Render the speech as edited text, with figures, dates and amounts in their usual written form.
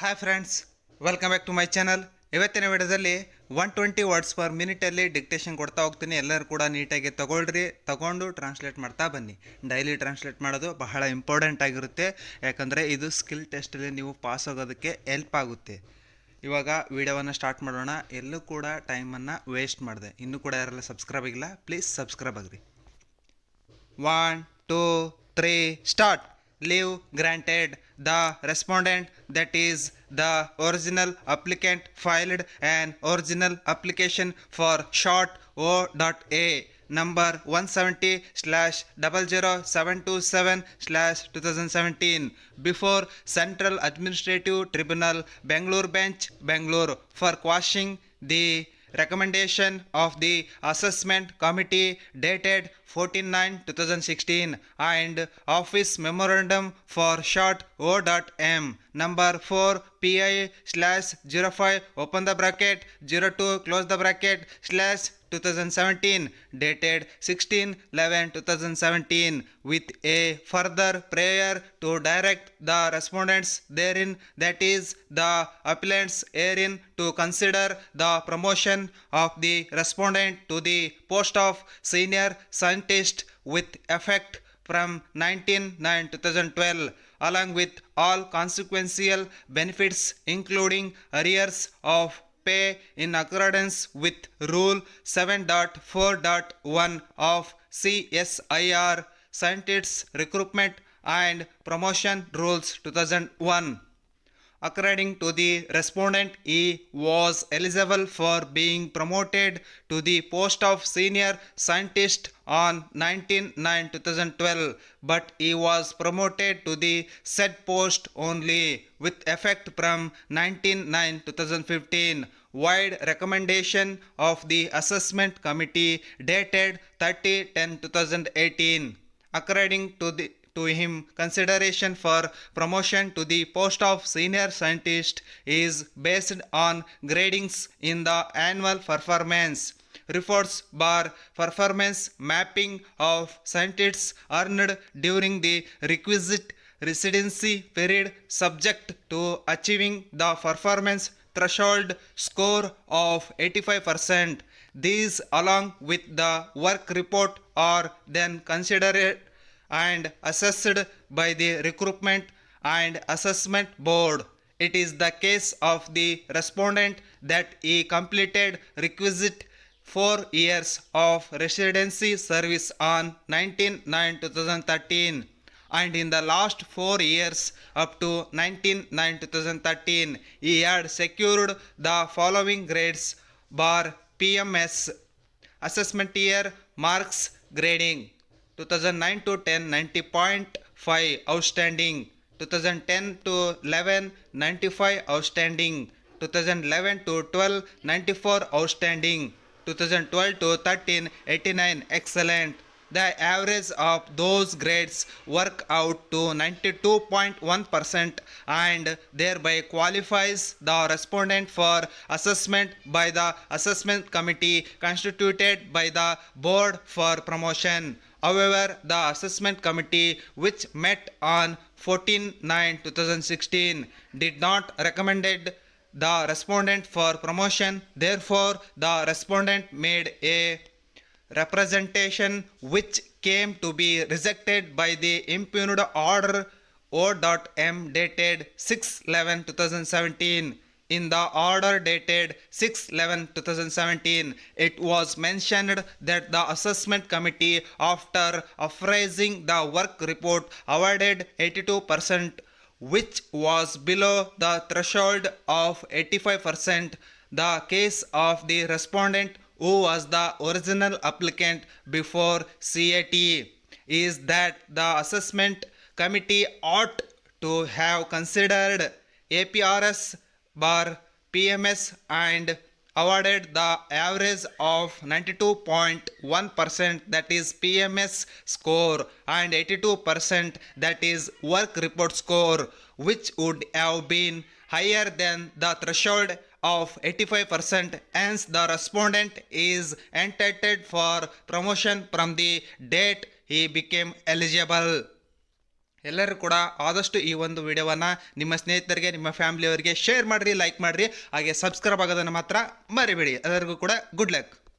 Hi friends, welcome back to my channel. ಇವತ್ತಿನ ವಿಡಿಯೋದಲ್ಲಿ 120 words per ಮಿನಿಟಲ್ಲಿ dictation ಕೊಡ್ತಾ ಹೋಗ್ತೀನಿ. ಎಲ್ಲರೂ ಕೂಡ ನೀಟಾಗಿ ತಗೊಂಡು ಟ್ರಾನ್ಸ್ಲೇಟ್ ಮಾಡ್ತಾ ಬನ್ನಿ. ಡೈಲಿ ಟ್ರಾನ್ಸ್ಲೇಟ್ ಮಾಡೋದು ಬಹಳ ಇಂಪಾರ್ಟೆಂಟ್ ಆಗಿರುತ್ತೆ, ಯಾಕಂದರೆ ಇದು ಸ್ಕಿಲ್ ಟೆಸ್ಟಲ್ಲಿ ನೀವು ಪಾಸ್ ಆಗೋದಕ್ಕೆ ಹೆಲ್ಪ್ ಆಗುತ್ತೆ. ಇವಾಗ ವಿಡಿಯೋವನ್ನು ಸ್ಟಾರ್ಟ್ ಮಾಡೋಣ. ಎಲ್ಲೂ ಕೂಡ ಟೈಮನ್ನು ವೇಸ್ಟ್ ಮಾಡಿದೆ. ಇನ್ನೂ ಕೂಡ ಯಾರೆಲ್ಲ ಸಬ್ಸ್ಕ್ರೈಬ್ ಆಗಿಲ್ಲ, ಪ್ಲೀಸ್ ಸಬ್ಸ್ಕ್ರೈಬ್ ಆಗಿರಿ. 1, 2, 3, start. Leave granted. The respondent, that is the original applicant, filed an original application for short O.A number 170/00727/2017 before Central Administrative Tribunal, Bangalore Bench, Bangalore, for quashing the recommendation of the assessment committee dated 14/9/2016 and office memorandum for short O.M number 4 PI/05 open the bracket 02 close the bracket /2017 dated 16/11/2017 with a further prayer to direct the respondents therein, that is the appellants herein, to consider the promotion of the respondent to the post of senior scientist with effect from 19/9/2012 along with all consequential benefits including arrears of pay in accordance with Rule 7.4.1 of CSIR Scientists Recruitment and Promotion Rules 2001. According to the respondent, he was eligible for being promoted to the post of senior scientist on 19/9/2012, but he was promoted to the said post only with effect from 19/9/2015. Wide recommendation of the assessment committee dated 30/10/2018. According to him, consideration for promotion to the post of senior scientist is based on gradings in the annual performance reports bar performance mapping of scientists earned during the requisite residency period subject to achieving the performance threshold score of 85%. These along with the work report are then considered and assessed by the Recruitment and Assessment Board. It is the case of the respondent that he completed requisite 4 years of residency service on 19/9/2013, and in the last 4 years up to 19/9/2013 he had secured the following grades bar PMS assessment year marks grading: 2009 to 10 90.5 outstanding, 2010 to 11 95 outstanding, 2011 to 12 94 outstanding, 2012 to 13 89 excellent. The average of those grades work out to 92.1% and thereby qualifies the respondent for assessment by the assessment committee constituted by the board for promotion. However, the assessment committee, which met on 14/9/2016, did not recommend the respondent for promotion. Therefore, the respondent made a representation which came to be rejected by the impugned order O.M dated 6/11/2017. In the order dated 6/11/2017, it was mentioned that the assessment committee, after appraising the work report, awarded 82%, which was below the threshold of 85%. The case of the respondent, who was the original applicant before CAT, is that the assessment committee ought to have considered APRS bar PMS and awarded the average of 92.1%, that is PMS score, and 82%, that is work report score, which would have been higher than the threshold of 85%. Hence, the respondent is entitled for promotion from the date he became eligible. ಎಲ್ಲರೂ ಕೂಡ ಆದಷ್ಟು ಈ ಒಂದು ವಿಡಿಯೋವನ್ನು ನಿಮ್ಮ ಸ್ನೇಹಿತರಿಗೆ, ನಿಮ್ಮ ಫ್ಯಾಮಿಲಿಯವರಿಗೆ share ಮಾಡಿರಿ, ಲೈಕ್ ಮಾಡಿರಿ, ಹಾಗೆ ಸಬ್ಸ್ಕ್ರೈಬ್ ಆಗೋದನ್ನು ಮಾತ್ರ ಮರಿಬೇಡಿ. ಎಲ್ಲರಿಗೂ ಕೂಡ ಗುಡ್ ಲಕ್.